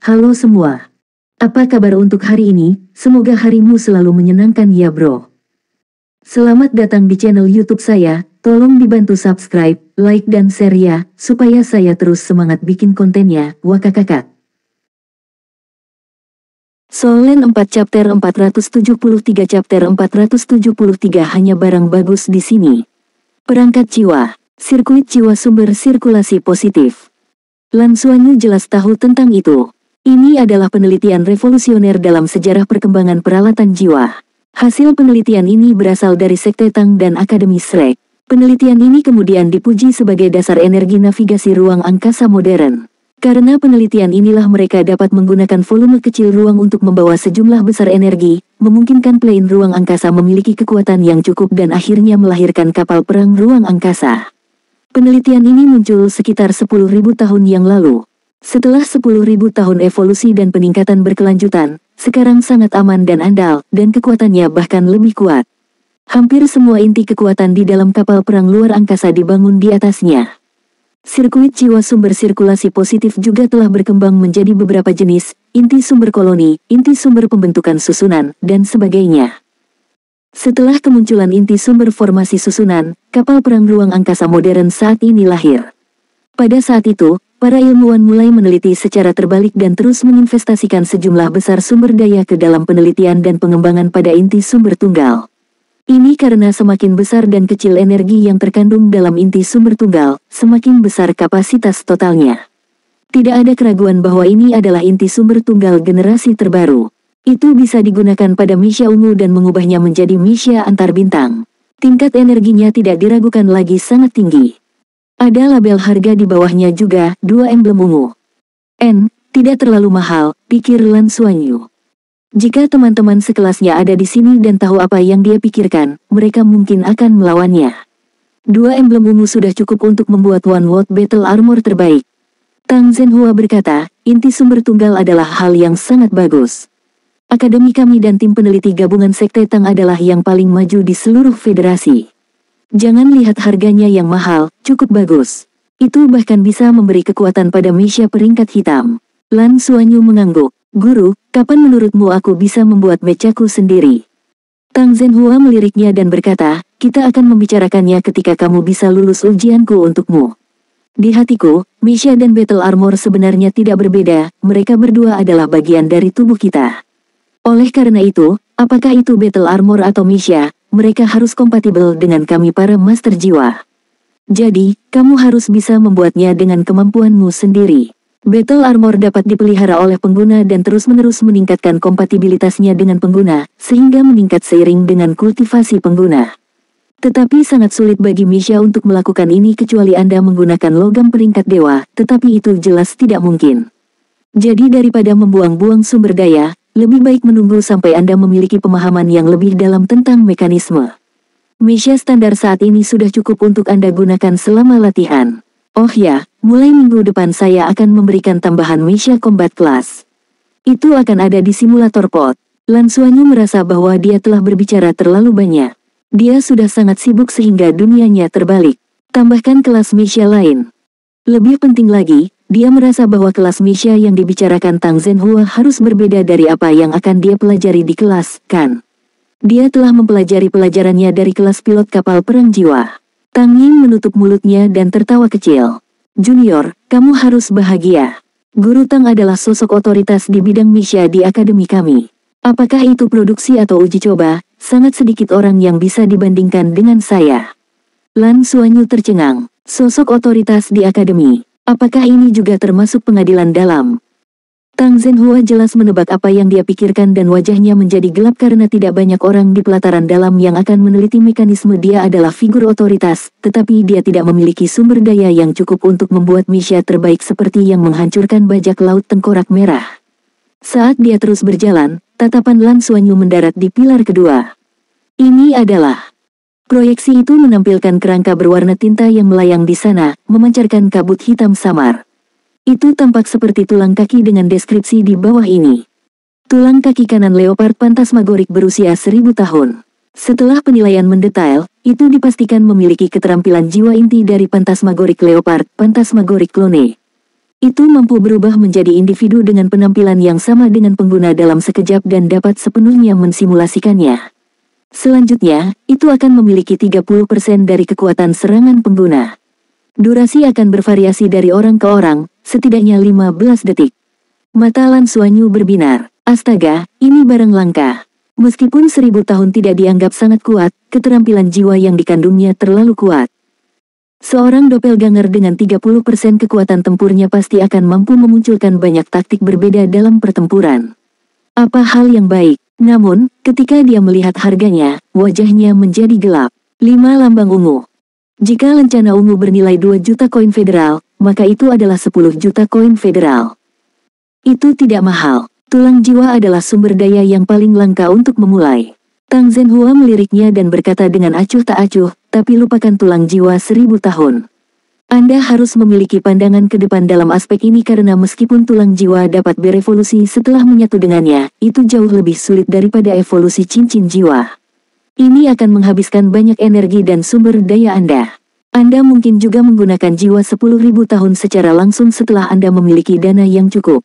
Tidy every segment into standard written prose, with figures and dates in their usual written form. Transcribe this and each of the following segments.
Halo semua. Apa kabar untuk hari ini? Semoga harimu selalu menyenangkan ya bro. Selamat datang di channel YouTube saya. Tolong dibantu subscribe, like dan share ya, supaya saya terus semangat bikin kontennya. Wakakakak. Solen 4 chapter 473 chapter 473 hanya barang bagus di sini. Perangkat jiwa, sirkuit jiwa sumber sirkulasi positif. Lansuanyu jelas tahu tentang itu. Ini adalah penelitian revolusioner dalam sejarah perkembangan peralatan jiwa. Hasil penelitian ini berasal dari Sekte Tang dan Akademi Shrek. Penelitian ini kemudian dipuji sebagai dasar energi navigasi ruang angkasa modern. Karena penelitian inilah mereka dapat menggunakan volume kecil ruang untuk membawa sejumlah besar energi, memungkinkan plane ruang angkasa memiliki kekuatan yang cukup dan akhirnya melahirkan kapal perang ruang angkasa. Penelitian ini muncul sekitar 10.000 tahun yang lalu. Setelah 10.000 tahun evolusi dan peningkatan berkelanjutan, sekarang sangat aman dan andal, dan kekuatannya bahkan lebih kuat. Hampir semua inti kekuatan di dalam kapal perang luar angkasa dibangun di atasnya. Sirkuit jiwa sumber sirkulasi positif juga telah berkembang menjadi beberapa jenis, inti sumber koloni, inti sumber pembentukan susunan, dan sebagainya. Setelah kemunculan inti sumber formasi susunan, kapal perang ruang angkasa modern saat ini lahir. Pada saat itu, para ilmuwan mulai meneliti secara terbalik dan terus menginvestasikan sejumlah besar sumber daya ke dalam penelitian dan pengembangan pada inti sumber tunggal. Ini karena semakin besar dan kecil energi yang terkandung dalam inti sumber tunggal, semakin besar kapasitas totalnya. Tidak ada keraguan bahwa ini adalah inti sumber tunggal generasi terbaru. Itu bisa digunakan pada misya ungu dan mengubahnya menjadi misya antar bintang. Tingkat energinya tidak diragukan lagi sangat tinggi. Ada label harga di bawahnya juga, 2 emblem ungu. Tidak terlalu mahal, pikir Lansuanyu. Jika teman-teman sekelasnya ada di sini dan tahu apa yang dia pikirkan, mereka mungkin akan melawannya. 2 emblem ungu sudah cukup untuk membuat One World Battle Armor terbaik. Tang Zhenhua berkata, inti sumber tunggal adalah hal yang sangat bagus. Akademi kami dan tim peneliti gabungan Sekte Tang adalah yang paling maju di seluruh federasi. Jangan lihat harganya yang mahal, cukup bagus. Itu bahkan bisa memberi kekuatan pada misya peringkat hitam. Lansuanyu mengangguk. Guru, kapan menurutmu aku bisa membuat mecaku sendiri? Tang Zhenhua meliriknya dan berkata, kita akan membicarakannya ketika kamu bisa lulus ujianku untukmu. Di hatiku, misya dan battle armor sebenarnya tidak berbeda, mereka berdua adalah bagian dari tubuh kita. Oleh karena itu, apakah itu battle armor atau misya, mereka harus kompatibel dengan kami para master jiwa. Jadi, kamu harus bisa membuatnya dengan kemampuanmu sendiri. Battle armor dapat dipelihara oleh pengguna dan terus-menerus meningkatkan kompatibilitasnya dengan pengguna, sehingga meningkat seiring dengan kultivasi pengguna. Tetapi sangat sulit bagi misya untuk melakukan ini kecuali Anda menggunakan logam peringkat dewa, tetapi itu jelas tidak mungkin. Jadi daripada membuang-buang sumber daya, lebih baik menunggu sampai Anda memiliki pemahaman yang lebih dalam tentang mekanisme. Misya standar saat ini sudah cukup untuk Anda gunakan selama latihan. Oh ya, mulai minggu depan saya akan memberikan tambahan misya combat class. Itu akan ada di simulator pod. Lansuanyu merasa bahwa dia telah berbicara terlalu banyak. Dia sudah sangat sibuk sehingga dunianya terbalik. Tambahkan kelas misya lain. Lebih penting lagi, dia merasa bahwa kelas misya yang dibicarakan Tang Zhenhua harus berbeda dari apa yang akan dia pelajari di kelas, kan? Dia telah mempelajari pelajarannya dari kelas pilot kapal perang jiwa. Tang Ying menutup mulutnya dan tertawa kecil. Junior, kamu harus bahagia. Guru Tang adalah sosok otoritas di bidang misya di akademi kami. Apakah itu produksi atau uji coba, sangat sedikit orang yang bisa dibandingkan dengan saya. Lansuanyu tercengang. Sosok otoritas di akademi. Apakah ini juga termasuk pengadilan dalam? Tang Zhenhua jelas menebak apa yang dia pikirkan dan wajahnya menjadi gelap karena tidak banyak orang di pelataran dalam yang akan meneliti mekanisme. Dia adalah figur otoritas, tetapi dia tidak memiliki sumber daya yang cukup untuk membuat misya terbaik seperti yang menghancurkan bajak laut tengkorak merah. Saat dia terus berjalan, tatapan Lansuanyu mendarat di pilar kedua. Ini adalah... Proyeksi itu menampilkan kerangka berwarna tinta yang melayang di sana, memancarkan kabut hitam samar. Itu tampak seperti tulang kaki dengan deskripsi di bawah ini. Tulang kaki kanan leopard pantasmagorik berusia 1000 tahun. Setelah penilaian mendetail, itu dipastikan memiliki keterampilan jiwa inti dari pantasmagorik leopard, pantasmagorik clone. Itu mampu berubah menjadi individu dengan penampilan yang sama dengan pengguna dalam sekejap dan dapat sepenuhnya mensimulasikannya. Selanjutnya, itu akan memiliki 30% dari kekuatan serangan pengguna. Durasi akan bervariasi dari orang ke orang, setidaknya 15 detik. Mata Lan Xuanyu berbinar. Astaga, ini barang langka. Meskipun 1000 tahun tidak dianggap sangat kuat, keterampilan jiwa yang dikandungnya terlalu kuat. Seorang doppelganger dengan 30% kekuatan tempurnya pasti akan mampu memunculkan banyak taktik berbeda dalam pertempuran. Apa hal yang baik? Namun, ketika dia melihat harganya, wajahnya menjadi gelap. 5 lambang ungu. Jika lencana ungu bernilai 2 juta koin federal, maka itu adalah 10 juta koin federal. Itu tidak mahal. Tulang jiwa adalah sumber daya yang paling langka untuk memulai. Tang Zhenhua meliriknya dan berkata dengan acuh tak acuh, tapi lupakan tulang jiwa 1000 tahun. Anda harus memiliki pandangan ke depan dalam aspek ini karena meskipun tulang jiwa dapat berevolusi setelah menyatu dengannya, itu jauh lebih sulit daripada evolusi cincin jiwa. Ini akan menghabiskan banyak energi dan sumber daya Anda. Anda mungkin juga menggunakan jiwa 10.000 tahun secara langsung setelah Anda memiliki dana yang cukup.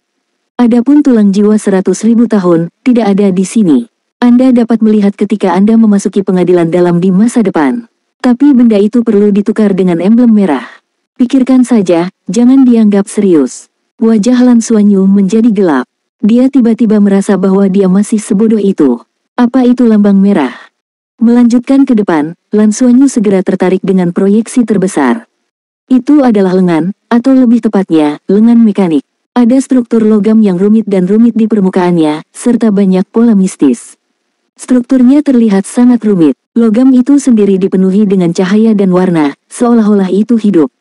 Adapun tulang jiwa 100.000 tahun, tidak ada di sini. Anda dapat melihat ketika Anda memasuki pengadilan dalam di masa depan. Tapi benda itu perlu ditukar dengan emblem merah. Pikirkan saja, jangan dianggap serius. Wajah Lan Xuanyu menjadi gelap. Dia tiba-tiba merasa bahwa dia masih sebodoh itu. Apa itu lambang merah? Melanjutkan ke depan, Lan Xuanyu segera tertarik dengan proyeksi terbesar. Itu adalah lengan, atau lebih tepatnya, lengan mekanik. Ada struktur logam yang rumit di permukaannya, serta banyak pola mistis. Strukturnya terlihat sangat rumit. Logam itu sendiri dipenuhi dengan cahaya dan warna, seolah-olah itu hidup.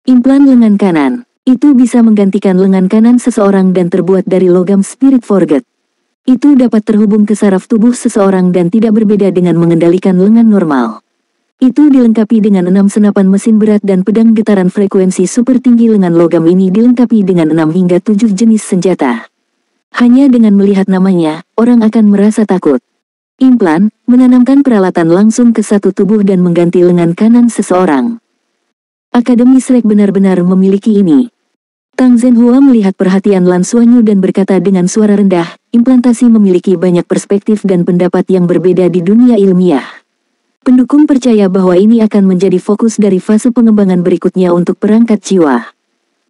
Implan lengan kanan. Itu bisa menggantikan lengan kanan seseorang dan terbuat dari logam Spirit Forget. Itu dapat terhubung ke saraf tubuh seseorang dan tidak berbeda dengan mengendalikan lengan normal. Itu dilengkapi dengan 6 senapan mesin berat dan pedang getaran frekuensi super tinggi. Lengan logam ini dilengkapi dengan 6 hingga 7 jenis senjata. Hanya dengan melihat namanya, orang akan merasa takut. Implan, menanamkan peralatan langsung ke satu tubuh dan mengganti lengan kanan seseorang. Akademi Shrek benar-benar memiliki ini. Tang Zhenhua melihat perhatian Lan Xuanyu dan berkata dengan suara rendah, implantasi memiliki banyak perspektif dan pendapat yang berbeda di dunia ilmiah. Pendukung percaya bahwa ini akan menjadi fokus dari fase pengembangan berikutnya untuk perangkat jiwa.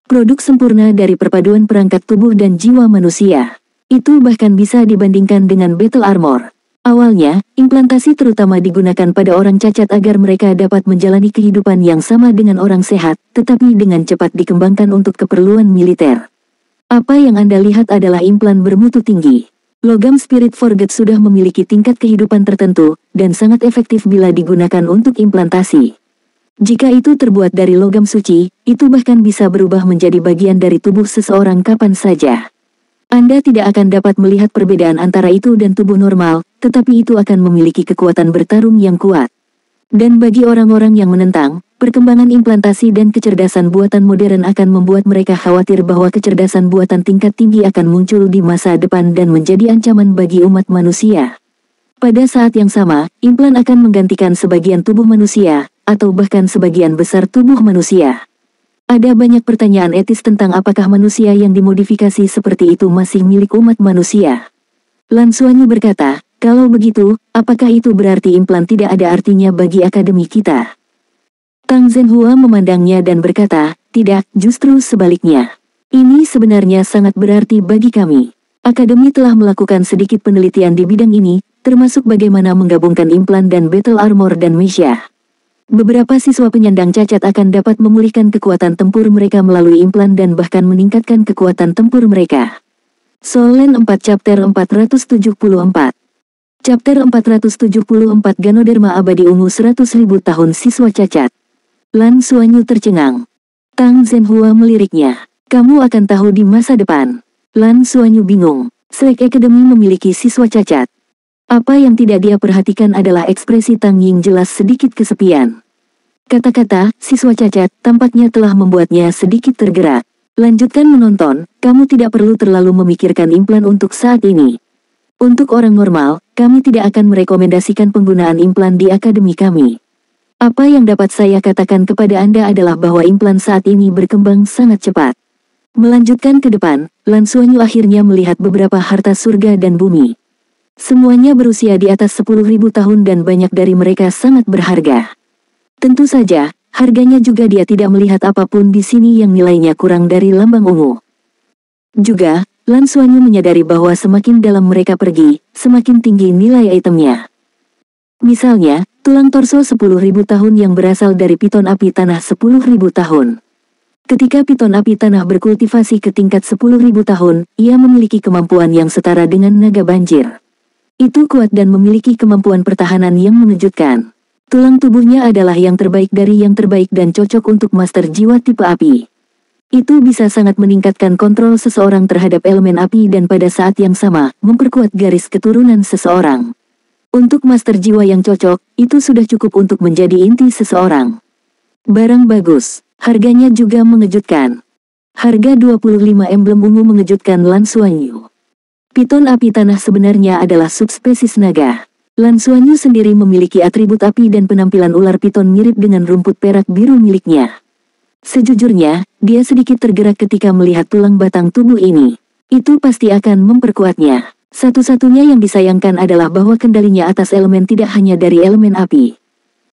Produk sempurna dari perpaduan perangkat tubuh dan jiwa manusia. Itu bahkan bisa dibandingkan dengan battle armor. Awalnya, implantasi terutama digunakan pada orang cacat agar mereka dapat menjalani kehidupan yang sama dengan orang sehat, tetapi dengan cepat dikembangkan untuk keperluan militer. Apa yang Anda lihat adalah implan bermutu tinggi. Logam Spirit Forget sudah memiliki tingkat kehidupan tertentu, dan sangat efektif bila digunakan untuk implantasi. Jika itu terbuat dari logam suci, itu bahkan bisa berubah menjadi bagian dari tubuh seseorang kapan saja. Anda tidak akan dapat melihat perbedaan antara itu dan tubuh normal, tetapi itu akan memiliki kekuatan bertarung yang kuat. Dan bagi orang-orang yang menentang, perkembangan implantasi dan kecerdasan buatan modern akan membuat mereka khawatir bahwa kecerdasan buatan tingkat tinggi akan muncul di masa depan dan menjadi ancaman bagi umat manusia. Pada saat yang sama, implan akan menggantikan sebagian tubuh manusia, atau bahkan sebagian besar tubuh manusia. Ada banyak pertanyaan etis tentang apakah manusia yang dimodifikasi seperti itu masih milik umat manusia. Lan Xuanyu berkata, kalau begitu, apakah itu berarti implan tidak ada artinya bagi akademi kita? Tang Zhenhua memandangnya dan berkata, tidak, justru sebaliknya. Ini sebenarnya sangat berarti bagi kami. Akademi telah melakukan sedikit penelitian di bidang ini, termasuk bagaimana menggabungkan implan dan battle armor dan mecha. Beberapa siswa penyandang cacat akan dapat memulihkan kekuatan tempur mereka melalui implan dan bahkan meningkatkan kekuatan tempur mereka. Solen 4 Chapter 474 Chapter 474 Ganoderma Abadi Ungu 100.000 tahun siswa cacat. Lan Xuanyu tercengang. Tang Zhenhua meliriknya. Kamu akan tahu di masa depan. Lan Xuanyu bingung. Shrek Academy memiliki siswa cacat. Apa yang tidak dia perhatikan adalah ekspresi Tang Ying jelas sedikit kesepian. Kata-kata, siswa cacat, tampaknya telah membuatnya sedikit tergerak. Lanjutkan menonton, kamu tidak perlu terlalu memikirkan implan untuk saat ini. Untuk orang normal, kami tidak akan merekomendasikan penggunaan implan di akademi kami. Apa yang dapat saya katakan kepada Anda adalah bahwa implan saat ini berkembang sangat cepat. Melanjutkan ke depan, Lan Xuanyu akhirnya melihat beberapa harta surga dan bumi. Semuanya berusia di atas 10.000 tahun dan banyak dari mereka sangat berharga. Tentu saja, harganya juga dia tidak melihat apapun di sini yang nilainya kurang dari lambang ungu. Juga, Lan Xuanyu menyadari bahwa semakin dalam mereka pergi, semakin tinggi nilai itemnya. Misalnya, tulang torso 10.000 tahun yang berasal dari piton api tanah 10.000 tahun. Ketika piton api tanah berkultivasi ke tingkat 10.000 tahun, ia memiliki kemampuan yang setara dengan naga banjir. Itu kuat dan memiliki kemampuan pertahanan yang mengejutkan. Tulang tubuhnya adalah yang terbaik dari yang terbaik dan cocok untuk master jiwa tipe api. Itu bisa sangat meningkatkan kontrol seseorang terhadap elemen api dan pada saat yang sama, memperkuat garis keturunan seseorang. Untuk master jiwa yang cocok, itu sudah cukup untuk menjadi inti seseorang. Barang bagus. Harganya juga mengejutkan. Harga 25 emblem ungu mengejutkan Lan Xuanyu. Piton api tanah sebenarnya adalah subspesies naga. Lan Xuanyu sendiri memiliki atribut api dan penampilan ular piton mirip dengan rumput perak biru miliknya. Sejujurnya, dia sedikit tergerak ketika melihat tulang batang tubuh ini. Itu pasti akan memperkuatnya. Satu-satunya yang disayangkan adalah bahwa kendalinya atas elemen tidak hanya dari elemen api.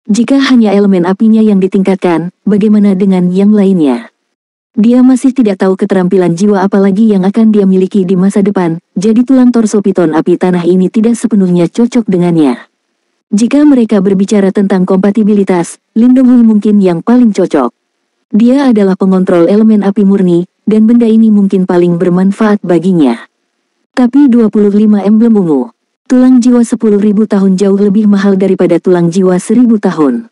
Jika hanya elemen apinya yang ditingkatkan, bagaimana dengan yang lainnya? Dia masih tidak tahu keterampilan jiwa apalagi yang akan dia miliki di masa depan, jadi tulang torso piton api tanah ini tidak sepenuhnya cocok dengannya. Jika mereka berbicara tentang kompatibilitas, Lin Donghui mungkin yang paling cocok. Dia adalah pengontrol elemen api murni, dan benda ini mungkin paling bermanfaat baginya. Tapi 25 emblem ungu. Tulang jiwa 10.000 tahun jauh lebih mahal daripada tulang jiwa 1.000 tahun.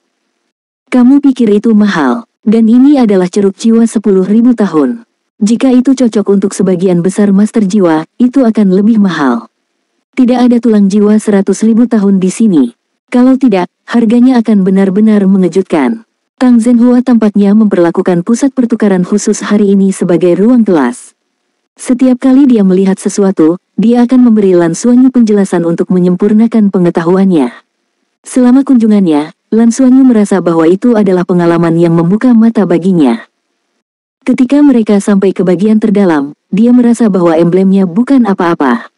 Kamu pikir itu mahal, dan ini adalah ceruk jiwa 10.000 tahun. Jika itu cocok untuk sebagian besar master jiwa, itu akan lebih mahal. Tidak ada tulang jiwa 100.000 tahun di sini. Kalau tidak, harganya akan benar-benar mengejutkan. Tang Zhenhua tampaknya memperlakukan pusat pertukaran khusus hari ini sebagai ruang kelas. Setiap kali dia melihat sesuatu, dia akan memberi Lan Xuanyu penjelasan untuk menyempurnakan pengetahuannya. Selama kunjungannya, Lan Xuanyu merasa bahwa itu adalah pengalaman yang membuka mata baginya. Ketika mereka sampai ke bagian terdalam, dia merasa bahwa emblemnya bukan apa-apa.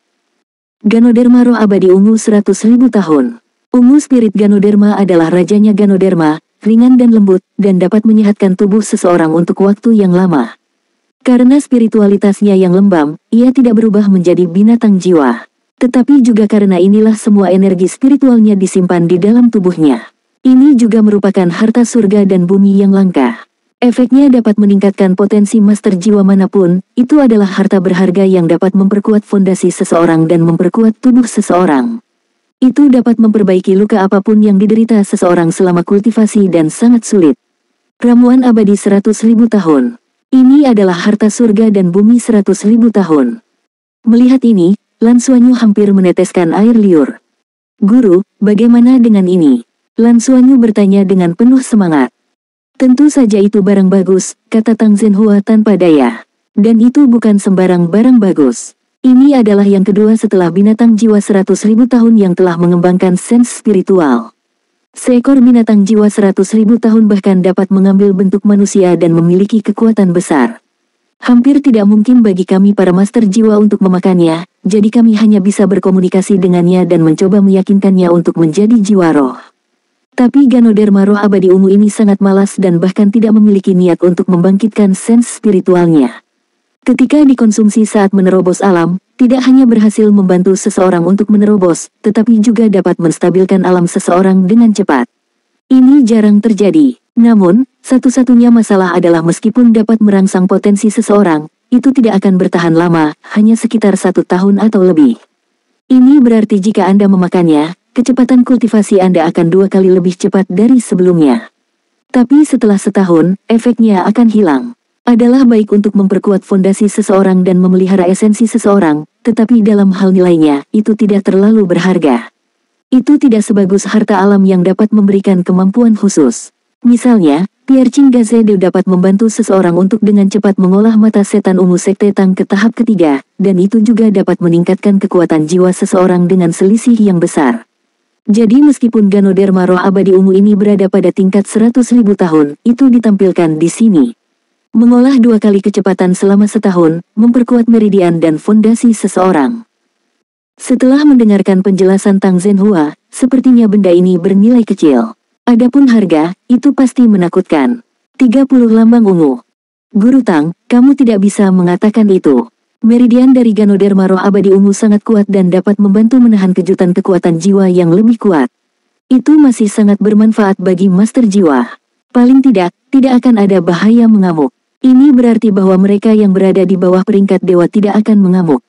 Ganoderma roh abadi ungu 100.000 tahun. Ungu spirit Ganoderma adalah rajanya Ganoderma, ringan dan lembut, dan dapat menyehatkan tubuh seseorang untuk waktu yang lama. Karena spiritualitasnya yang lembam, ia tidak berubah menjadi binatang jiwa. Tetapi juga karena inilah semua energi spiritualnya disimpan di dalam tubuhnya. Ini juga merupakan harta surga dan bumi yang langka. Efeknya dapat meningkatkan potensi master jiwa manapun, itu adalah harta berharga yang dapat memperkuat fondasi seseorang dan memperkuat tubuh seseorang. Itu dapat memperbaiki luka apapun yang diderita seseorang selama kultivasi dan sangat sulit. Ramuan abadi 100.000 tahun. Ini adalah harta surga dan bumi 100.000 tahun. Melihat ini, Lan Xuanyu hampir meneteskan air liur. Guru, bagaimana dengan ini? Lan Xuanyu bertanya dengan penuh semangat. Tentu saja itu barang bagus, kata Tang Zhenhua tanpa daya. Dan itu bukan sembarang barang bagus. Ini adalah yang kedua setelah binatang jiwa 100.000 tahun yang telah mengembangkan sense spiritual. Seekor binatang jiwa 100.000 tahun bahkan dapat mengambil bentuk manusia dan memiliki kekuatan besar. Hampir tidak mungkin bagi kami para master jiwa untuk memakannya, jadi kami hanya bisa berkomunikasi dengannya dan mencoba meyakinkannya untuk menjadi jiwa roh. Tapi Ganoderma roh abadi ungu ini sangat malas dan bahkan tidak memiliki niat untuk membangkitkan sense spiritualnya. Ketika dikonsumsi saat menerobos alam, tidak hanya berhasil membantu seseorang untuk menerobos, tetapi juga dapat menstabilkan alam seseorang dengan cepat. Ini jarang terjadi. Namun, satu-satunya masalah adalah meskipun dapat merangsang potensi seseorang, itu tidak akan bertahan lama, hanya sekitar 1 tahun atau lebih. Ini berarti jika Anda memakannya, kecepatan kultivasi Anda akan 2 kali lebih cepat dari sebelumnya. Tapi setelah setahun, efeknya akan hilang. Adalah baik untuk memperkuat fondasi seseorang dan memelihara esensi seseorang, tetapi dalam hal nilainya, itu tidak terlalu berharga. Itu tidak sebagus harta alam yang dapat memberikan kemampuan khusus. Misalnya, Pierre Chingazede dapat membantu seseorang untuk dengan cepat mengolah mata setan ungu sekte Tang ke tahap ketiga, dan itu juga dapat meningkatkan kekuatan jiwa seseorang dengan selisih yang besar. Jadi meskipun Ganoderma roh abadi ungu ini berada pada tingkat 100.000 tahun, itu ditampilkan di sini. Mengolah 2 kali kecepatan selama setahun, memperkuat meridian dan fondasi seseorang. Setelah mendengarkan penjelasan Tang Zhenhua, sepertinya benda ini bernilai kecil. Adapun harga, itu pasti menakutkan. 30 lambang ungu. Guru Tang, kamu tidak bisa mengatakan itu. Meridian dari Ganoderma roh abadi ungu sangat kuat dan dapat membantu menahan kejutan kekuatan jiwa yang lebih kuat. Itu masih sangat bermanfaat bagi Master Jiwa. Paling tidak akan ada bahaya mengamuk. Ini berarti bahwa mereka yang berada di bawah peringkat dewa tidak akan mengamuk.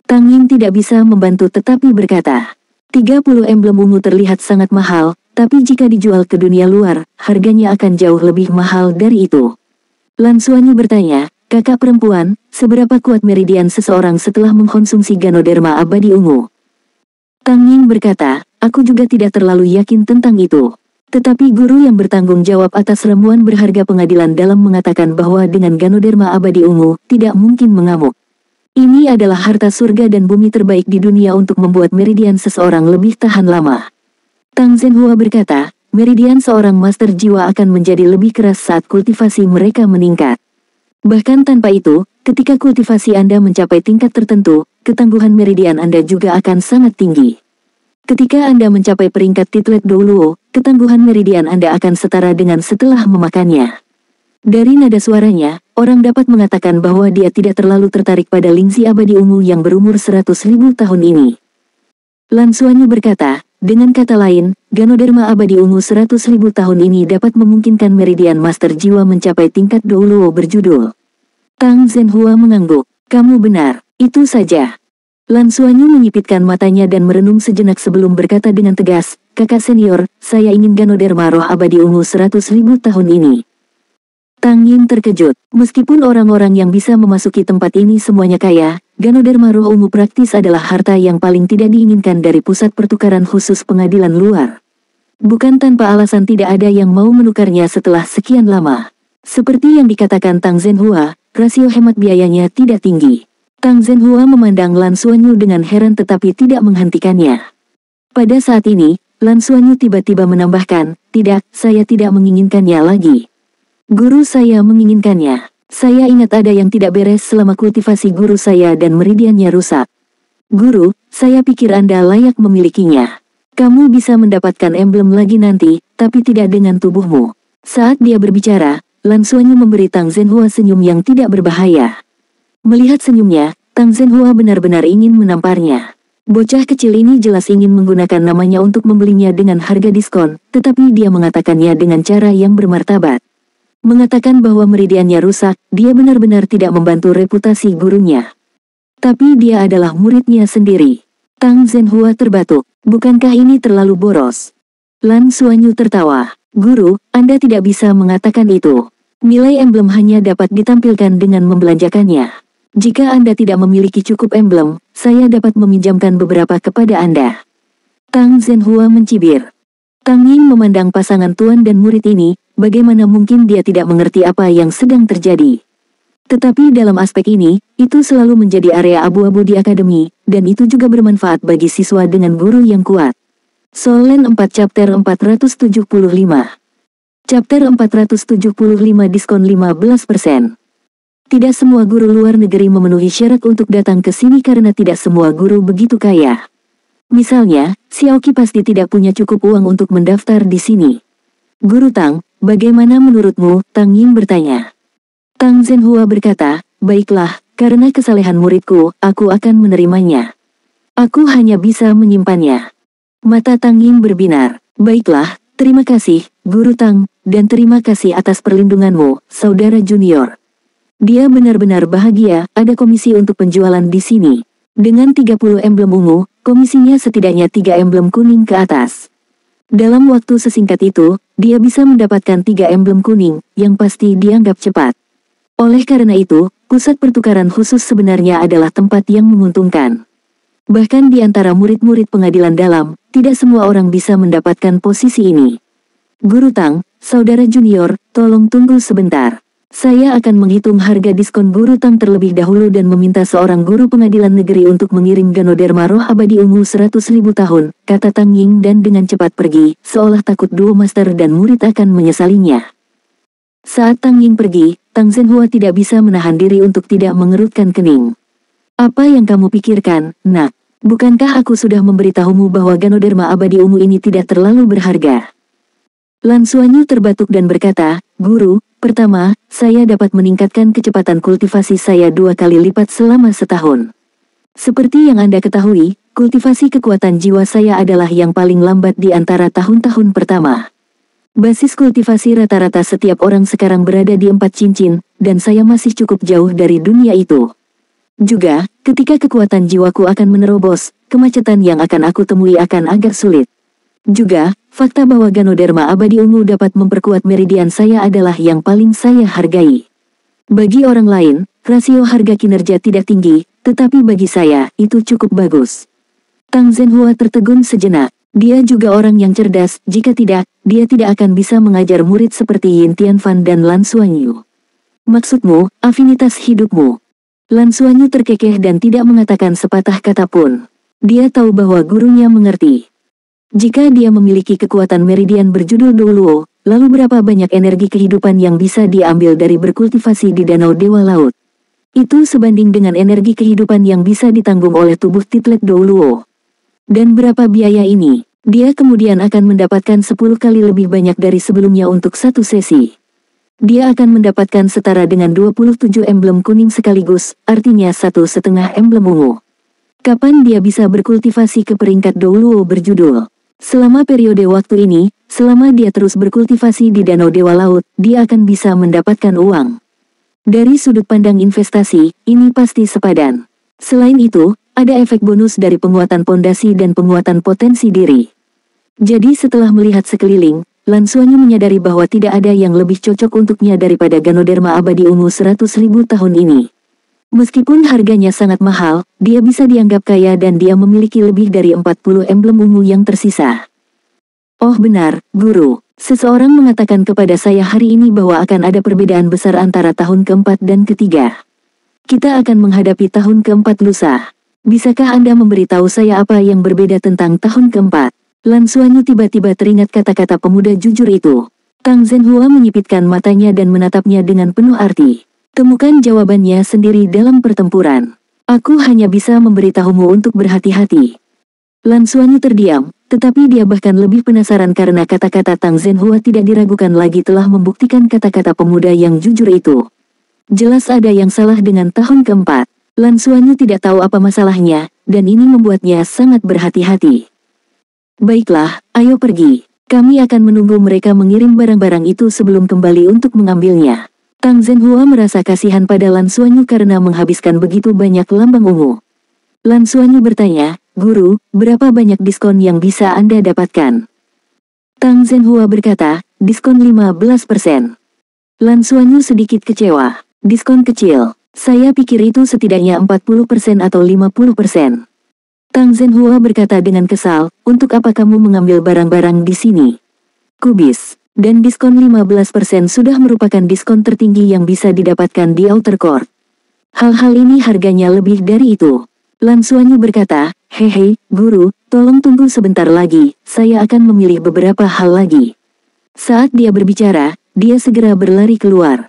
Tang Ying tidak bisa membantu tetapi berkata, 30 emblem ungu terlihat sangat mahal, tapi jika dijual ke dunia luar, harganya akan jauh lebih mahal dari itu. Lan Xuanyu bertanya, kakak perempuan, seberapa kuat meridian seseorang setelah mengkonsumsi Ganoderma abadi ungu? Tang Ying berkata, aku juga tidak terlalu yakin tentang itu. Tetapi guru yang bertanggung jawab atas ramuan berharga pengadilan dalam mengatakan bahwa dengan Ganoderma abadi ungu, tidak mungkin mengamuk. Ini adalah harta surga dan bumi terbaik di dunia untuk membuat meridian seseorang lebih tahan lama. Tang Zhenhua berkata, meridian seorang master jiwa akan menjadi lebih keras saat kultivasi mereka meningkat. Bahkan tanpa itu, ketika kultivasi Anda mencapai tingkat tertentu, ketangguhan meridian Anda juga akan sangat tinggi. Ketika Anda mencapai peringkat Titlet Douluo, ketangguhan meridian Anda akan setara dengan setelah memakannya. Dari nada suaranya, orang dapat mengatakan bahwa dia tidak terlalu tertarik pada Lingzi abadi ungu yang berumur 100.000 tahun ini. Lan Xuanyu berkata, dengan kata lain, Ganoderma abadi ungu 100.000 tahun ini dapat memungkinkan meridian master jiwa mencapai tingkat Douluo berjudul. Tang Zhenhua mengangguk, kamu benar, itu saja. Lan Xuanyu menyipitkan matanya dan merenung sejenak sebelum berkata dengan tegas, kakak senior, saya ingin Ganoderma roh abadi ungu 100.000 tahun ini. Tang Ying terkejut, meskipun orang-orang yang bisa memasuki tempat ini semuanya kaya, Ganoderma roh ungu praktis adalah harta yang paling tidak diinginkan dari pusat pertukaran khusus pengadilan luar. Bukan tanpa alasan tidak ada yang mau menukarnya setelah sekian lama. Seperti yang dikatakan Tang Zhenhua, rasio hemat biayanya tidak tinggi. Tang Zhenhua memandang Lan Xuanyu dengan heran tetapi tidak menghentikannya. Pada saat ini, Lan Xuanyu tiba-tiba menambahkan, tidak, saya tidak menginginkannya lagi. Guru saya menginginkannya. Saya ingat ada yang tidak beres selama kultivasi guru saya dan meridiannya rusak. Guru, saya pikir Anda layak memilikinya. Kamu bisa mendapatkan emblem lagi nanti, tapi tidak dengan tubuhmu. Saat dia berbicara, Lan Xuanyu memberi Tang Zhenhua senyum yang tidak berbahaya. Melihat senyumnya, Tang Zhenhua benar-benar ingin menamparnya. Bocah kecil ini jelas ingin menggunakan namanya untuk membelinya dengan harga diskon, tetapi dia mengatakannya dengan cara yang bermartabat. Mengatakan bahwa meridiannya rusak, dia benar-benar tidak membantu reputasi gurunya. Tapi dia adalah muridnya sendiri. Tang Zhenhua terbatuk, bukankah ini terlalu boros? Lan Xuanyu tertawa, guru, Anda tidak bisa mengatakan itu. Nilai emblem hanya dapat ditampilkan dengan membelanjakannya. Jika Anda tidak memiliki cukup emblem, saya dapat meminjamkan beberapa kepada Anda. Tang Zhenhua mencibir. Tang Ying memandang pasangan tuan dan murid ini, bagaimana mungkin dia tidak mengerti apa yang sedang terjadi. Tetapi dalam aspek ini, itu selalu menjadi area abu-abu di akademi, dan itu juga bermanfaat bagi siswa dengan guru yang kuat. Solen 4 Chapter 475. Chapter 475 diskon 15%. Tidak semua guru luar negeri memenuhi syarat untuk datang ke sini karena tidak semua guru begitu kaya. Misalnya, Xiaoqi pasti tidak punya cukup uang untuk mendaftar di sini. Guru Tang, bagaimana menurutmu? Tang Ying bertanya. Tang Zhenhua berkata, baiklah, karena kesalehan muridku, aku akan menerimanya. Aku hanya bisa menyimpannya. Mata Tang Ying berbinar. Baiklah, terima kasih, Guru Tang, dan terima kasih atas perlindunganmu, saudara junior. Dia benar-benar bahagia, ada komisi untuk penjualan di sini. Dengan 30 emblem ungu, komisinya setidaknya 3 emblem kuning ke atas. Dalam waktu sesingkat itu, dia bisa mendapatkan 3 emblem kuning, yang pasti dianggap cepat. Oleh karena itu, pusat pertukaran khusus sebenarnya adalah tempat yang menguntungkan. Bahkan di antara murid-murid pengadilan dalam, tidak semua orang bisa mendapatkan posisi ini. Guru Tang, saudara junior, tolong tunggu sebentar. Saya akan menghitung harga diskon Guru Tang terlebih dahulu dan meminta seorang guru pengadilan negeri untuk mengirim Ganoderma roh abadi ungu 100.000 tahun, kata Tang Ying dan dengan cepat pergi, seolah takut duo master dan murid akan menyesalinya. Saat Tang Ying pergi, Tang Zhenhua tidak bisa menahan diri untuk tidak mengerutkan kening. Apa yang kamu pikirkan, nak? Bukankah aku sudah memberitahumu bahwa Ganoderma abadi ungu ini tidak terlalu berharga? Lan Xuanyu terbatuk dan berkata, Guru, pertama, saya dapat meningkatkan kecepatan kultivasi saya 2 kali lipat selama setahun. Seperti yang Anda ketahui, kultivasi kekuatan jiwa saya adalah yang paling lambat di antara tahun-tahun pertama. Basis kultivasi rata-rata setiap orang sekarang berada di 4 cincin, dan saya masih cukup jauh dari dunia itu. Juga, ketika kekuatan jiwaku akan menerobos, kemacetan yang akan aku temui akan agak sulit. Juga, fakta bahwa Ganoderma abadi ungu dapat memperkuat meridian saya adalah yang paling saya hargai. Bagi orang lain, rasio harga kinerja tidak tinggi, tetapi bagi saya, itu cukup bagus. Tang Zhenhua tertegun sejenak. Dia juga orang yang cerdas, jika tidak, dia tidak akan bisa mengajar murid seperti Yin Tianfan dan Lan Xuanyu. Maksudmu, afinitas hidupmu. Lan Xuanyu terkekeh dan tidak mengatakan sepatah kata pun. Dia tahu bahwa gurunya mengerti. Jika dia memiliki kekuatan meridian berjudul Douluo, lalu berapa banyak energi kehidupan yang bisa diambil dari berkultivasi di Danau Dewa Laut? Itu sebanding dengan energi kehidupan yang bisa ditanggung oleh tubuh Titlet Douluo. Dan berapa biaya ini? Dia kemudian akan mendapatkan 10 kali lebih banyak dari sebelumnya untuk satu sesi. Dia akan mendapatkan setara dengan 27 emblem kuning sekaligus, artinya 1,5 emblem ungu. Kapan dia bisa berkultivasi ke peringkat Douluo berjudul? Selama periode waktu ini, selama dia terus berkultivasi di Danau Dewa Laut, dia akan bisa mendapatkan uang. Dari sudut pandang investasi, ini pasti sepadan. Selain itu, ada efek bonus dari penguatan pondasi dan penguatan potensi diri. Jadi setelah melihat sekeliling, Lan Xuanyu menyadari bahwa tidak ada yang lebih cocok untuknya daripada Ganoderma abadi ungu 100.000 tahun ini. Meskipun harganya sangat mahal, dia bisa dianggap kaya dan dia memiliki lebih dari 40 emblem ungu yang tersisa. Oh benar, Guru. Seseorang mengatakan kepada saya hari ini bahwa akan ada perbedaan besar antara tahun keempat dan ketiga. Kita akan menghadapi tahun keempat lusa. Bisakah Anda memberitahu saya apa yang berbeda tentang tahun keempat? Lan Xuanyu tiba-tiba teringat kata-kata pemuda jujur itu. Tang Zhenhua menyipitkan matanya dan menatapnya dengan penuh arti. Temukan jawabannya sendiri dalam pertempuran. Aku hanya bisa memberitahumu untuk berhati-hati. Lan Xuanyu terdiam, tetapi dia bahkan lebih penasaran karena kata-kata Tang Zhenhua tidak diragukan lagi telah membuktikan kata-kata pemuda yang jujur itu. Jelas ada yang salah dengan tahun keempat. Lan Xuanyu tidak tahu apa masalahnya, dan ini membuatnya sangat berhati-hati. Baiklah, ayo pergi. Kami akan menunggu mereka mengirim barang-barang itu sebelum kembali untuk mengambilnya. Tang Zhenhua merasa kasihan pada Lan Xuanyu karena menghabiskan begitu banyak lambang ungu. Lan Xuanyu bertanya, Guru, berapa banyak diskon yang bisa Anda dapatkan? Tang Zhenhua berkata, diskon 15%. Lan Xuanyu sedikit kecewa. Diskon kecil. Saya pikir itu setidaknya 40% atau 50%. Tang Zhenhua berkata dengan kesal, untuk apa kamu mengambil barang-barang di sini? Kubis. Dan diskon 15% sudah merupakan diskon tertinggi yang bisa didapatkan di Outer Court. Hal-hal ini harganya lebih dari itu. Lan Xuanyu berkata, hehe, Guru, tolong tunggu sebentar lagi, saya akan memilih beberapa hal lagi. Saat dia berbicara, dia segera berlari keluar.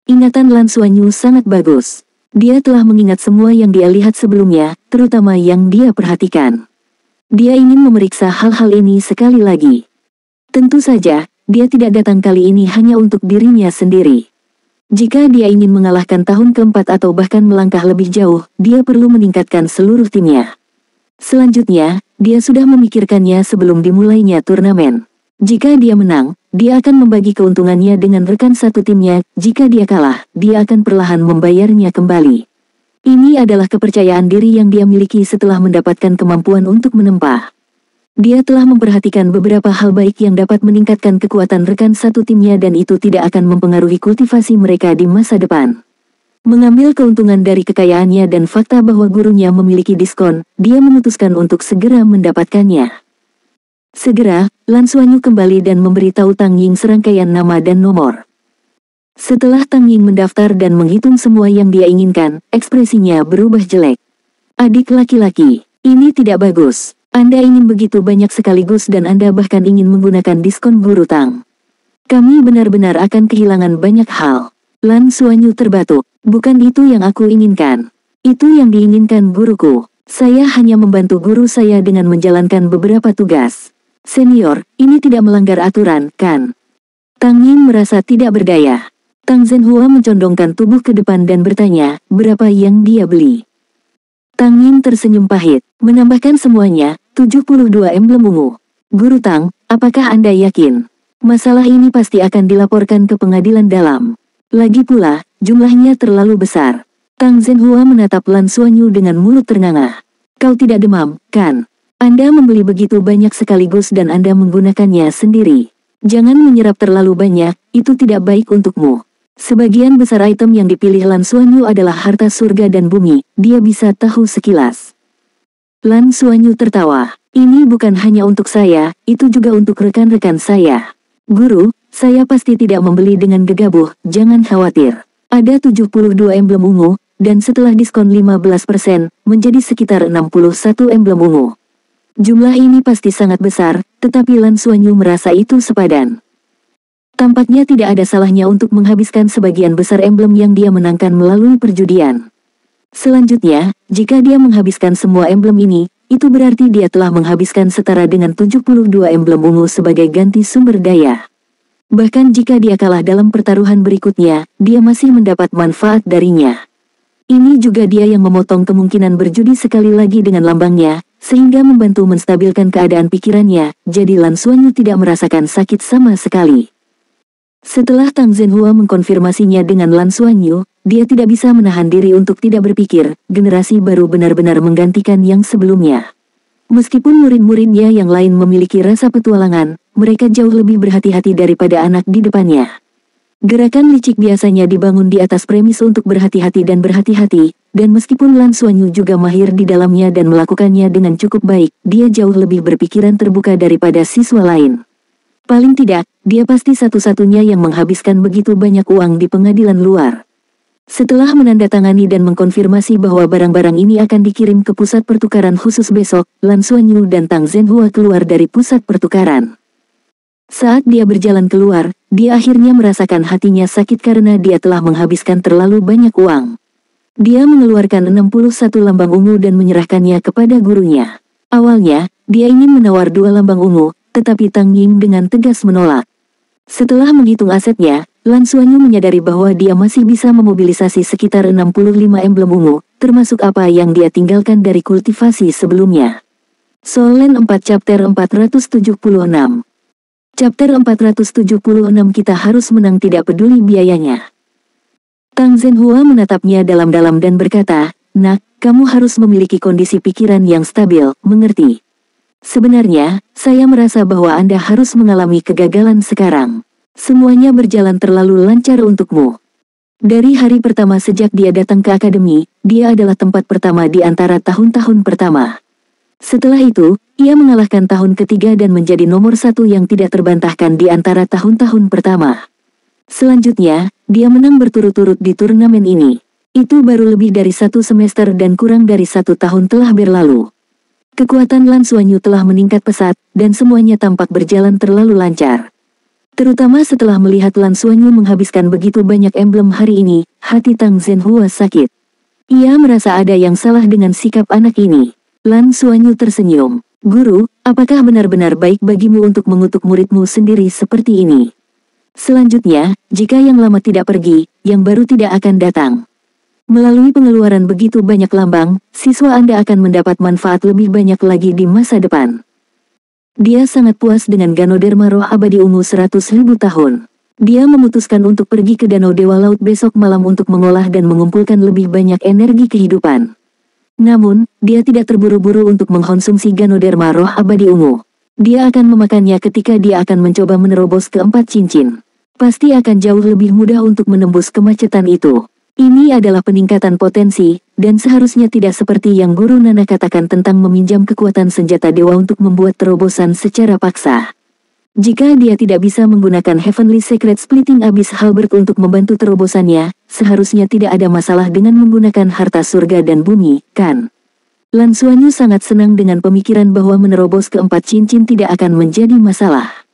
Ingatan Lan Xuanyu sangat bagus. Dia telah mengingat semua yang dia lihat sebelumnya, terutama yang dia perhatikan. Dia ingin memeriksa hal-hal ini sekali lagi. Tentu saja, dia tidak datang kali ini hanya untuk dirinya sendiri. Jika dia ingin mengalahkan tahun keempat atau bahkan melangkah lebih jauh, dia perlu meningkatkan seluruh timnya. Selanjutnya, dia sudah memikirkannya sebelum dimulainya turnamen. Jika dia menang, dia akan membagi keuntungannya dengan rekan satu timnya, jika dia kalah, dia akan perlahan membayarnya kembali. Ini adalah kepercayaan diri yang dia miliki setelah mendapatkan kemampuan untuk menempa. Dia telah memperhatikan beberapa hal baik yang dapat meningkatkan kekuatan rekan satu timnya dan itu tidak akan mempengaruhi kultivasi mereka di masa depan. Mengambil keuntungan dari kekayaannya dan fakta bahwa gurunya memiliki diskon, dia memutuskan untuk segera mendapatkannya. Segera, Lan Xuanyu kembali dan memberitahu Tang Ying serangkaian nama dan nomor. Setelah Tang Ying mendaftar dan menghitung semua yang dia inginkan, ekspresinya berubah jelek. Adik laki-laki, ini tidak bagus. Anda ingin begitu banyak sekaligus dan Anda bahkan ingin menggunakan diskon guru Tang. Kami benar-benar akan kehilangan banyak hal. Lan Xuanyu terbatuk. Bukan itu yang aku inginkan. Itu yang diinginkan guruku. Saya hanya membantu guru saya dengan menjalankan beberapa tugas. Senior, ini tidak melanggar aturan, kan? Tang Ying merasa tidak berdaya. Tang Zhenhua mencondongkan tubuh ke depan dan bertanya, berapa yang dia beli? Tang Ying tersenyum pahit, menambahkan semuanya, 72 emblem ungu. Guru Tang, apakah Anda yakin? Masalah ini pasti akan dilaporkan ke pengadilan dalam. Lagi pula, jumlahnya terlalu besar. Tang Zhenhua menatap Lan Xuanyu dengan mulut ternganga. Kau tidak demam, kan? Anda membeli begitu banyak sekaligus dan Anda menggunakannya sendiri. Jangan menyerap terlalu banyak, itu tidak baik untukmu. Sebagian besar item yang dipilih Lan Xuanyu adalah harta surga dan bumi, dia bisa tahu sekilas. Lan Xuanyu tertawa. Ini bukan hanya untuk saya, itu juga untuk rekan-rekan saya. Guru, saya pasti tidak membeli dengan gegabah, jangan khawatir. Ada 72 emblem ungu, dan setelah diskon 15%, menjadi sekitar 61 emblem ungu. Jumlah ini pasti sangat besar, tetapi Lan Xuanyu merasa itu sepadan. Tampaknya tidak ada salahnya untuk menghabiskan sebagian besar emblem yang dia menangkan melalui perjudian. Selanjutnya, jika dia menghabiskan semua emblem ini, itu berarti dia telah menghabiskan setara dengan 72 emblem ungu sebagai ganti sumber daya. Bahkan jika dia kalah dalam pertaruhan berikutnya, dia masih mendapat manfaat darinya. Ini juga dia yang memotong kemungkinan berjudi sekali lagi dengan lambangnya, sehingga membantu menstabilkan keadaan pikirannya, jadi Lan Xuanyu tidak merasakan sakit sama sekali. Setelah Tang Zhenhua mengkonfirmasinya dengan Lan Xuanyu, dia tidak bisa menahan diri untuk tidak berpikir, generasi baru benar-benar menggantikan yang sebelumnya. Meskipun murid-muridnya yang lain memiliki rasa petualangan, mereka jauh lebih berhati-hati daripada anak di depannya. Gerakan licik biasanya dibangun di atas premis untuk berhati-hati dan berhati-hati, dan meskipun Lan Xuanyu juga mahir di dalamnya dan melakukannya dengan cukup baik, dia jauh lebih berpikiran terbuka daripada siswa lain. Paling tidak, dia pasti satu-satunya yang menghabiskan begitu banyak uang di pengadilan luar. Setelah menandatangani dan mengkonfirmasi bahwa barang-barang ini akan dikirim ke pusat pertukaran khusus besok, Lan Xuanyu dan Tang Zhenhua keluar dari pusat pertukaran. Saat dia berjalan keluar, dia akhirnya merasakan hatinya sakit karena dia telah menghabiskan terlalu banyak uang. Dia mengeluarkan 61 lambang ungu dan menyerahkannya kepada gurunya. Awalnya, dia ingin menawar 2 lambang ungu, tetapi Tang Ying dengan tegas menolak. Setelah menghitung asetnya, Lan Xuanyu menyadari bahwa dia masih bisa memobilisasi sekitar 65 emblem ungu, termasuk apa yang dia tinggalkan dari kultivasi sebelumnya. Solen 4 Chapter 476. Chapter 476 Kita harus menang tidak peduli biayanya. Tang Zhenhua menatapnya dalam-dalam dan berkata, Nak, kamu harus memiliki kondisi pikiran yang stabil, mengerti? Sebenarnya, saya merasa bahwa Anda harus mengalami kegagalan sekarang. Semuanya berjalan terlalu lancar untukmu. Dari hari pertama sejak dia datang ke akademi, dia adalah tempat pertama di antara tahun-tahun pertama. Setelah itu, ia mengalahkan tahun ketiga dan menjadi nomor 1 yang tidak terbantahkan di antara tahun-tahun pertama. Selanjutnya, dia menang berturut-turut di turnamen ini. Itu baru lebih dari 1 semester dan kurang dari 1 tahun telah berlalu. Kekuatan Lan Xuanyu telah meningkat pesat, dan semuanya tampak berjalan terlalu lancar. Terutama setelah melihat Lan Xuanyu menghabiskan begitu banyak emblem hari ini, hati Tang Zhenhua sakit. Ia merasa ada yang salah dengan sikap anak ini. Lan Xuanyu tersenyum. Guru, apakah benar-benar baik bagimu untuk mengutuk muridmu sendiri seperti ini? Selanjutnya, jika yang lama tidak pergi, yang baru tidak akan datang. Melalui pengeluaran begitu banyak lambang, siswa Anda akan mendapat manfaat lebih banyak lagi di masa depan. Dia sangat puas dengan Ganoderma roh abadi ungu 100.000 tahun. Dia memutuskan untuk pergi ke Danau Dewa Laut besok malam untuk mengolah dan mengumpulkan lebih banyak energi kehidupan. Namun, dia tidak terburu-buru untuk mengkonsumsi Ganoderma roh abadi ungu. Dia akan memakannya ketika dia akan mencoba menerobos ke 4 cincin. Pasti akan jauh lebih mudah untuk menembus kemacetan itu. Ini adalah peningkatan potensi, dan seharusnya tidak seperti yang Guru Nana katakan tentang meminjam kekuatan senjata dewa untuk membuat terobosan secara paksa. Jika dia tidak bisa menggunakan Heavenly Secret Splitting Abyss Halberd untuk membantu terobosannya, seharusnya tidak ada masalah dengan menggunakan harta surga dan bumi, kan? Lan Xuanyu sangat senang dengan pemikiran bahwa menerobos ke 4 cincin tidak akan menjadi masalah.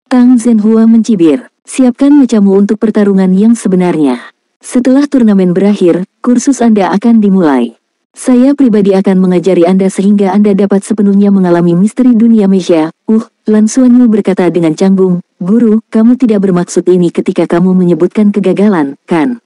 Tang Zhenhua mencibir, siapkan mecamu untuk pertarungan yang sebenarnya. Setelah turnamen berakhir, kursus Anda akan dimulai. Saya pribadi akan mengajari Anda sehingga Anda dapat sepenuhnya mengalami misteri dunia Mesia. Lan Xuanyu berkata dengan canggung, Guru, kamu tidak bermaksud ini ketika kamu menyebutkan kegagalan, kan?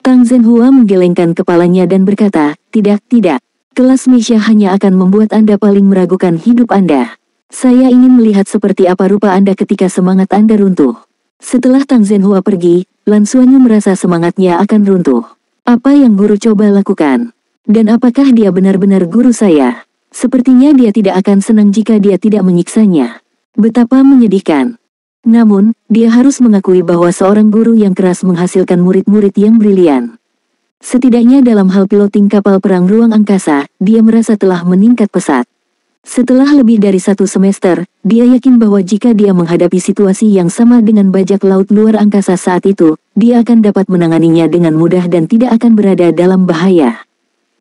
Tang Zhenhua menggelengkan kepalanya dan berkata, tidak. Kelas Mesia hanya akan membuat Anda paling meragukan hidup Anda. Saya ingin melihat seperti apa rupa Anda ketika semangat Anda runtuh. Setelah Tang Zhenhua pergi, Lan Xuanyu merasa semangatnya akan runtuh. Apa yang guru coba lakukan? Dan apakah dia benar-benar guru saya? Sepertinya dia tidak akan senang jika dia tidak menyiksanya. Betapa menyedihkan. Namun, dia harus mengakui bahwa seorang guru yang keras menghasilkan murid-murid yang brilian. Setidaknya dalam hal piloting kapal perang ruang angkasa, dia merasa telah meningkat pesat. Setelah lebih dari 1 semester, dia yakin bahwa jika dia menghadapi situasi yang sama dengan bajak laut luar angkasa saat itu, dia akan dapat menanganinya dengan mudah dan tidak akan berada dalam bahaya.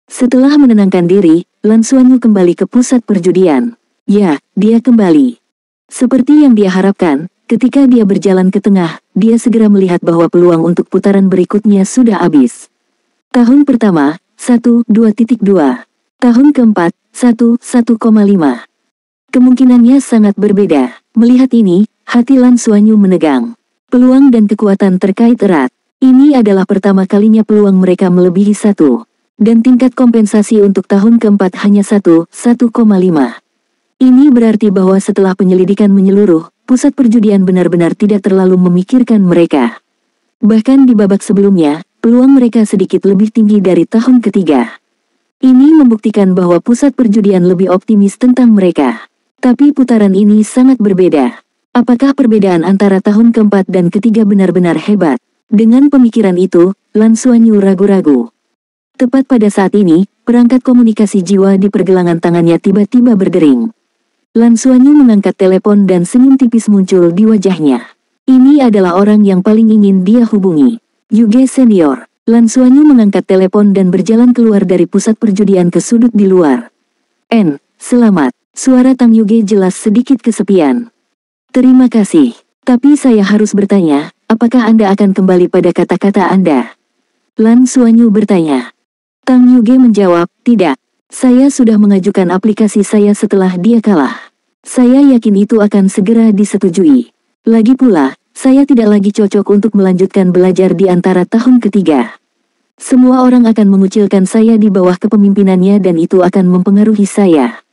Setelah menenangkan diri, Lan Xuanyu kembali ke pusat perjudian. Ya, dia kembali. Seperti yang dia harapkan, ketika dia berjalan ke tengah, dia segera melihat bahwa peluang untuk putaran berikutnya sudah habis. Tahun pertama, 1,2.2. Tahun keempat, 1,1,5. Kemungkinannya sangat berbeda. Melihat ini, hati Lan Xuanyu menegang. Peluang dan kekuatan terkait erat. Ini adalah pertama kalinya peluang mereka melebihi 1. Dan tingkat kompensasi untuk tahun keempat hanya 1,5. Ini berarti bahwa setelah penyelidikan menyeluruh, pusat perjudian benar-benar tidak terlalu memikirkan mereka. Bahkan di babak sebelumnya, peluang mereka sedikit lebih tinggi dari tahun ketiga. Ini membuktikan bahwa pusat perjudian lebih optimis tentang mereka. Tapi putaran ini sangat berbeda. Apakah perbedaan antara tahun keempat dan ketiga benar-benar hebat? Dengan pemikiran itu, Lan Xuanyu ragu-ragu. Tepat pada saat ini, perangkat komunikasi jiwa di pergelangan tangannya tiba-tiba berdering. Lan Xuanyu mengangkat telepon dan senyum tipis muncul di wajahnya. Ini adalah orang yang paling ingin dia hubungi. Yuge Senior. Lan Xuanyu mengangkat telepon dan berjalan keluar dari pusat perjudian ke sudut di luar. Selamat. Suara Tang Yuge jelas sedikit kesepian. Terima kasih. Tapi saya harus bertanya, apakah Anda akan kembali pada kata-kata Anda? Lan Xuanyu bertanya. Tang Yuge menjawab, tidak. Saya sudah mengajukan aplikasi saya setelah dia kalah. Saya yakin itu akan segera disetujui. Lagi pula, saya tidak lagi cocok untuk melanjutkan belajar di antara tahun ketiga. Semua orang akan mengucilkan saya di bawah kepemimpinannya dan itu akan mempengaruhi saya.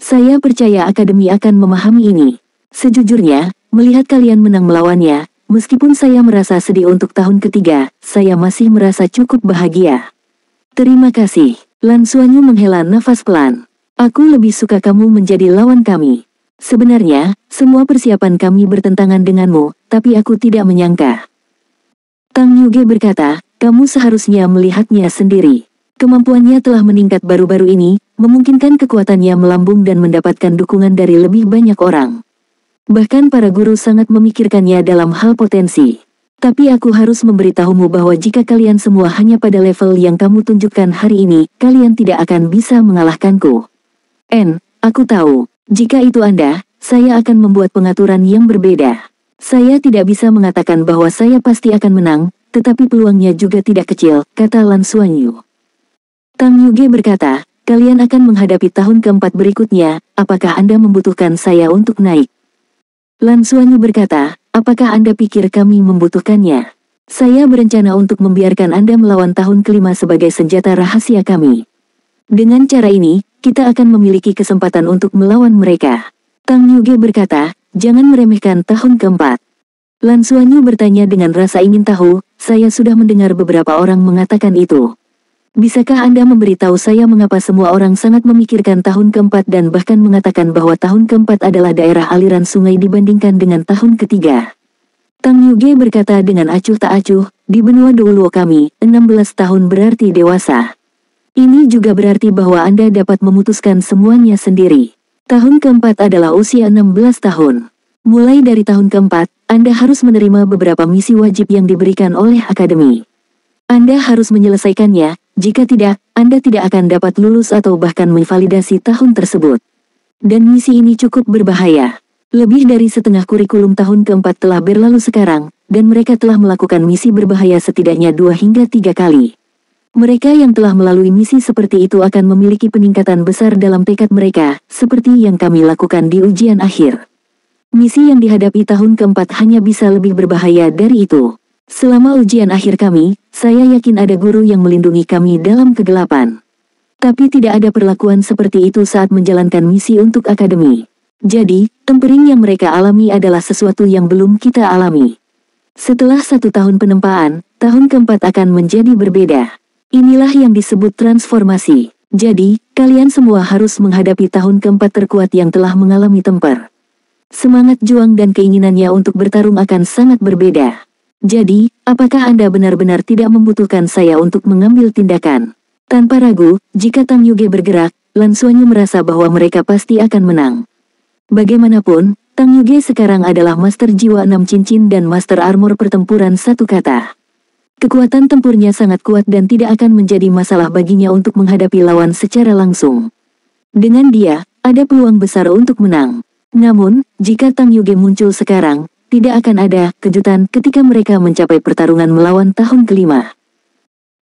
Saya percaya akademi akan memahami ini. Sejujurnya, melihat kalian menang melawannya, meskipun saya merasa sedih untuk tahun ketiga, saya masih merasa cukup bahagia. Terima kasih. Lan Xuanyu menghela nafas pelan. Aku lebih suka kamu menjadi lawan kami. Sebenarnya, semua persiapan kami bertentangan denganmu, tapi aku tidak menyangka. Tang Yuge berkata, kamu seharusnya melihatnya sendiri. Kemampuannya telah meningkat baru-baru ini, memungkinkan kekuatannya melambung dan mendapatkan dukungan dari lebih banyak orang. Bahkan para guru sangat memikirkannya dalam hal potensi. Tapi aku harus memberitahumu bahwa jika kalian semua hanya pada level yang kamu tunjukkan hari ini, kalian tidak akan bisa mengalahkanku. Aku tahu. Jika itu Anda, saya akan membuat pengaturan yang berbeda. Saya tidak bisa mengatakan bahwa saya pasti akan menang, tetapi peluangnya juga tidak kecil, kata Lan Xuanyu. Tang Yuge berkata, kalian akan menghadapi tahun keempat berikutnya, apakah Anda membutuhkan saya untuk naik? Lan Xuanyu berkata, apakah Anda pikir kami membutuhkannya? Saya berencana untuk membiarkan Anda melawan tahun kelima sebagai senjata rahasia kami. Dengan cara ini, kita akan memiliki kesempatan untuk melawan mereka. Tang Yuge berkata, jangan meremehkan tahun keempat. Lan Xuanyu bertanya dengan rasa ingin tahu, saya sudah mendengar beberapa orang mengatakan itu. Bisakah Anda memberitahu saya mengapa semua orang sangat memikirkan tahun keempat dan bahkan mengatakan bahwa tahun keempat adalah daerah aliran sungai dibandingkan dengan tahun ketiga? Tang Yuge berkata dengan acuh tak acuh, di benua Douluo kami, 16 tahun berarti dewasa. Ini juga berarti bahwa Anda dapat memutuskan semuanya sendiri. Tahun keempat adalah usia 16 tahun. Mulai dari tahun keempat, Anda harus menerima beberapa misi wajib yang diberikan oleh akademi. Anda harus menyelesaikannya, jika tidak, Anda tidak akan dapat lulus atau bahkan menvalidasi tahun tersebut. Dan misi ini cukup berbahaya. Lebih dari setengah kurikulum tahun keempat telah berlalu sekarang, dan mereka telah melakukan misi berbahaya setidaknya 2 hingga 3 kali. Mereka yang telah melalui misi seperti itu akan memiliki peningkatan besar dalam tekad mereka, seperti yang kami lakukan di ujian akhir. Misi yang dihadapi tahun keempat hanya bisa lebih berbahaya dari itu. Selama ujian akhir kami, saya yakin ada guru yang melindungi kami dalam kegelapan. Tapi tidak ada perlakuan seperti itu saat menjalankan misi untuk akademi. Jadi, tempering yang mereka alami adalah sesuatu yang belum kita alami. Setelah 1 tahun penempaan, tahun keempat akan menjadi berbeda. Inilah yang disebut transformasi. Jadi, kalian semua harus menghadapi tahun keempat terkuat yang telah mengalami temper. Semangat juang dan keinginannya untuk bertarung akan sangat berbeda. Jadi, apakah Anda benar-benar tidak membutuhkan saya untuk mengambil tindakan? Tanpa ragu, jika Tang Yuge bergerak, Lan Xuanyu merasa bahwa mereka pasti akan menang. Bagaimanapun, Tang Yuge sekarang adalah Master Jiwa 6 Cincin dan Master Armor Pertempuran satu kata. Kekuatan tempurnya sangat kuat dan tidak akan menjadi masalah baginya untuk menghadapi lawan secara langsung. Dengan dia, ada peluang besar untuk menang. Namun, jika Tang Yuge muncul sekarang, tidak akan ada kejutan ketika mereka mencapai pertarungan melawan tahun kelima.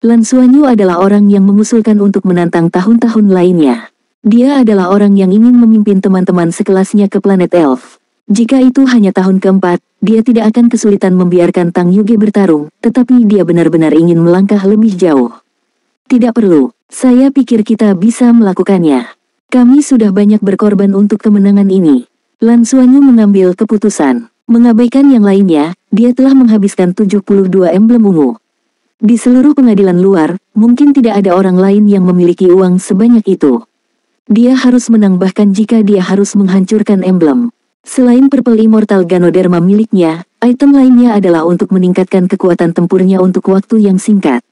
Lan Xuanyu adalah orang yang mengusulkan untuk menantang tahun-tahun lainnya. Dia adalah orang yang ingin memimpin teman-teman sekelasnya ke planet Elf. Jika itu hanya tahun keempat, dia tidak akan kesulitan membiarkan Tang Yuge bertarung, tetapi dia benar-benar ingin melangkah lebih jauh. Tidak perlu, saya pikir kita bisa melakukannya. Kami sudah banyak berkorban untuk kemenangan ini. Lan Xuanyu mengambil keputusan. Mengabaikan yang lainnya, dia telah menghabiskan 72 emblem ungu. Di seluruh pengadilan luar, mungkin tidak ada orang lain yang memiliki uang sebanyak itu. Dia harus menang bahkan jika dia harus menghancurkan emblem. Selain Purple Immortal Ganoderma miliknya, item lainnya adalah untuk meningkatkan kekuatan tempurnya untuk waktu yang singkat.